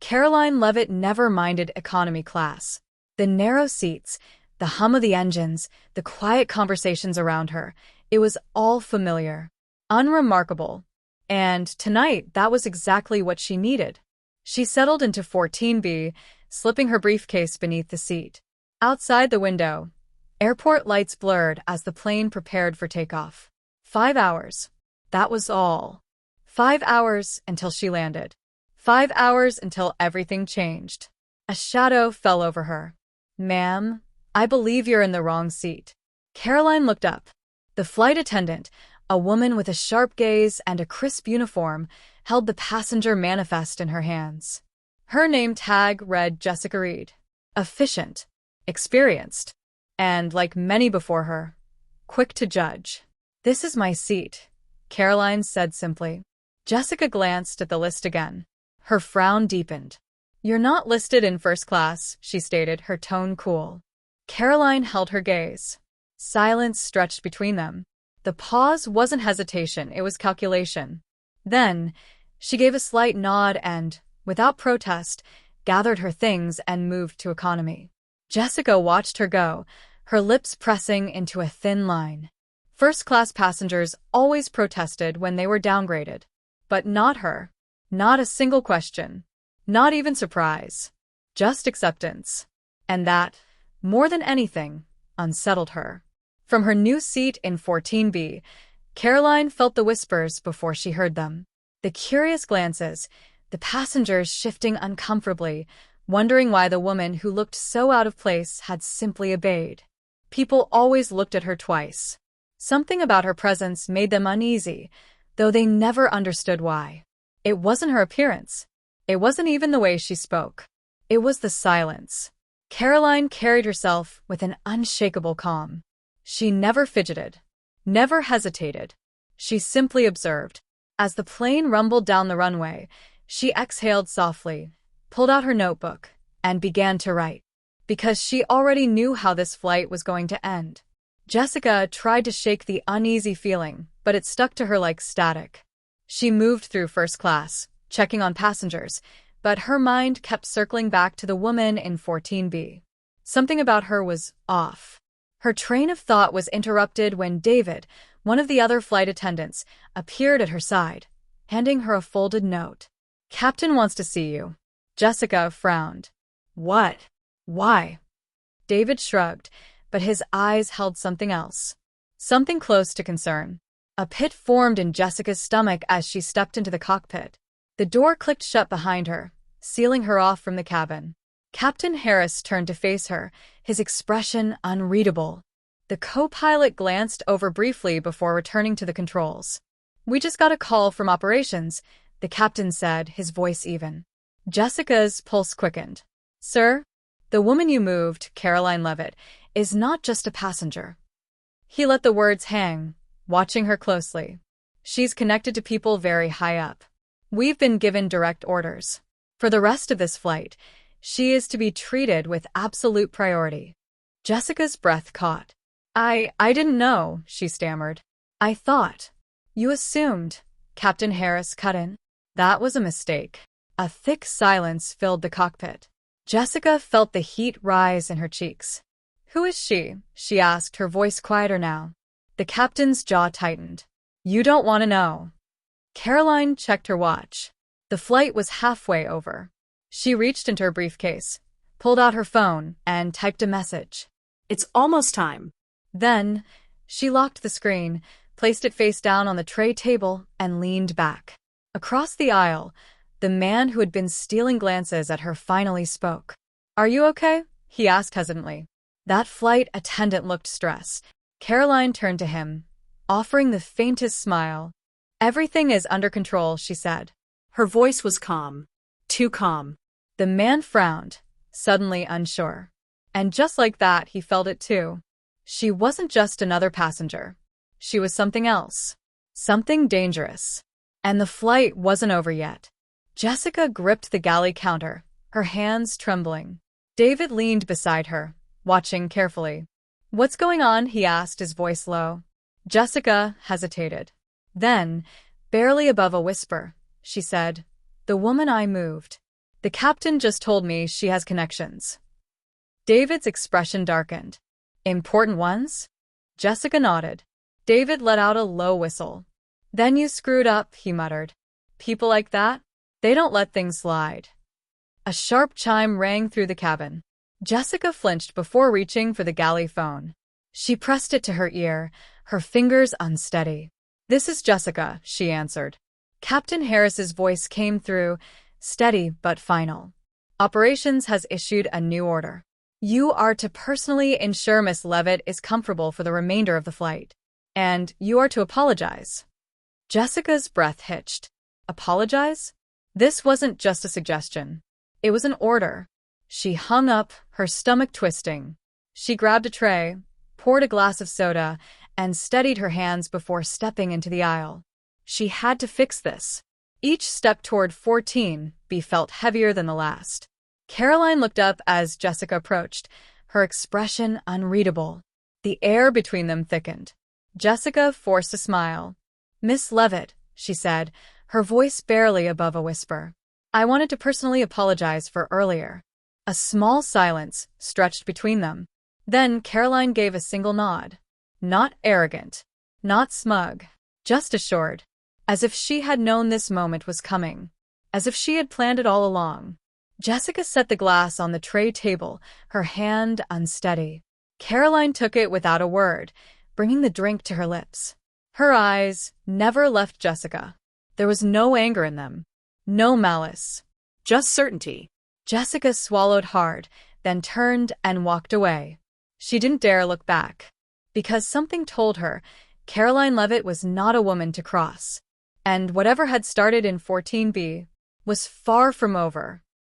Karoline Leavitt never minded economy class. The narrow seats, the hum of the engines, the quiet conversations around her, it was all familiar, unremarkable. And tonight, that was exactly what she needed. She settled into 14B, slipping her briefcase beneath the seat. Outside the window, airport lights blurred as the plane prepared for takeoff. 5 hours. That was all. 5 hours until she landed. 5 hours until everything changed. A shadow fell over her. "Ma'am, I believe you're in the wrong seat." Karoline looked up. The flight attendant, a woman with a sharp gaze and a crisp uniform, held the passenger manifest in her hands. Her name tag read Jessica Reed. Efficient, experienced, and, like many before her, quick to judge. "This is my seat," Karoline said simply. Jessica glanced at the list again. Her frown deepened. "You're not listed in first class," she stated, her tone cool. Karoline held her gaze. Silence stretched between them. The pause wasn't hesitation, it was calculation. Then, she gave a slight nod and, without protest, gathered her things and moved to economy. Jessica watched her go, her lips pressing into a thin line. First-class passengers always protested when they were downgraded. But not her. Not a single question. Not even surprise. Just acceptance. And that, more than anything, unsettled her. From her new seat in 14B, Karoline felt the whispers before she heard them. The curious glances, the passengers shifting uncomfortably, wondering why the woman who looked so out of place had simply obeyed. People always looked at her twice. Something about her presence made them uneasy, though they never understood why. It wasn't her appearance. It wasn't even the way she spoke. It was the silence. Karoline carried herself with an unshakable calm. She never fidgeted, never hesitated. She simply observed. As the plane rumbled down the runway, she exhaled softly, pulled out her notebook, and began to write. Because she already knew how this flight was going to end. Jessica tried to shake the uneasy feeling, but it stuck to her like static. She moved through first class, checking on passengers, but her mind kept circling back to the woman in 14B. Something about her was off. Her train of thought was interrupted when David, one of the other flight attendants, appeared at her side, handing her a folded note. "Captain wants to see you." Jessica frowned. "What? Why?" David shrugged, but his eyes held something else. Something close to concern. A pit formed in Jessica's stomach as she stepped into the cockpit. The door clicked shut behind her, sealing her off from the cabin. Captain Harris turned to face her, his expression unreadable. The co-pilot glanced over briefly before returning to the controls. "We just got a call from operations," the captain said, his voice even. Jessica's pulse quickened. "Sir, the woman you moved, Karoline Leavitt, is not just a passenger." He let the words hang, watching her closely. "She's connected to people very high up. We've been given direct orders. For the rest of this flight, she is to be treated with absolute priority." Jessica's breath caught. I didn't know," she stammered. "I thought." "You assumed," Captain Harris cut in. "That was a mistake." A thick silence filled the cockpit. Jessica felt the heat rise in her cheeks. "Who is she?" she asked, her voice quieter now. The captain's jaw tightened. "You don't want to know." Karoline checked her watch. The flight was halfway over. She reached into her briefcase, pulled out her phone, and typed a message. "It's almost time." Then, she locked the screen, placed it face down on the tray table, and leaned back. Across the aisle, the man who had been stealing glances at her finally spoke. "Are you okay?" he asked hesitantly. That flight attendant looked stressed. Karoline turned to him, offering the faintest smile. "Everything is under control," she said. Her voice was calm. Too calm. The man frowned, suddenly unsure. And just like that, he felt it too. She wasn't just another passenger. She was something else. Something dangerous. And the flight wasn't over yet. Jessica gripped the galley counter, her hands trembling. David leaned beside her, watching carefully. "What's going on?" he asked, his voice low. Jessica hesitated. Then, barely above a whisper, she said, "The woman I moved." The captain just told me she has connections. David's expression darkened. Important ones? Jessica nodded. David let out a low whistle. Then you screwed up, he muttered. People like that? They don't let things slide. A sharp chime rang through the cabin. Jessica flinched before reaching for the galley phone. She pressed it to her ear, her fingers unsteady. This is Jessica, she answered. Captain Harris's voice came through, steady but final. Operations has issued a new order. You are to personally ensure Miss Leavitt is comfortable for the remainder of the flight. And you are to apologize. Jessica's breath hitched. Apologize? This wasn't just a suggestion. It was an order. She hung up, her stomach twisting. She grabbed a tray, poured a glass of soda, and steadied her hands before stepping into the aisle. She had to fix this. Each step toward 14B felt heavier than the last. Karoline looked up as Jessica approached, her expression unreadable. The air between them thickened. Jessica forced a smile. Miss Leavitt, she said, her voice barely above a whisper. I wanted to personally apologize for earlier. A small silence stretched between them. Then Karoline gave a single nod. Not arrogant, not smug, just assured. As if she had known this moment was coming. As if she had planned it all along. Jessica set the glass on the tray table, her hand unsteady. Karoline took it without a word, bringing the drink to her lips. Her eyes never left Jessica. There was no anger in them. No malice. Just certainty. Jessica swallowed hard, then turned and walked away. She didn't dare look back. Because something told her Karoline Leavitt was not a woman to cross. And whatever had started in 14B was far from over.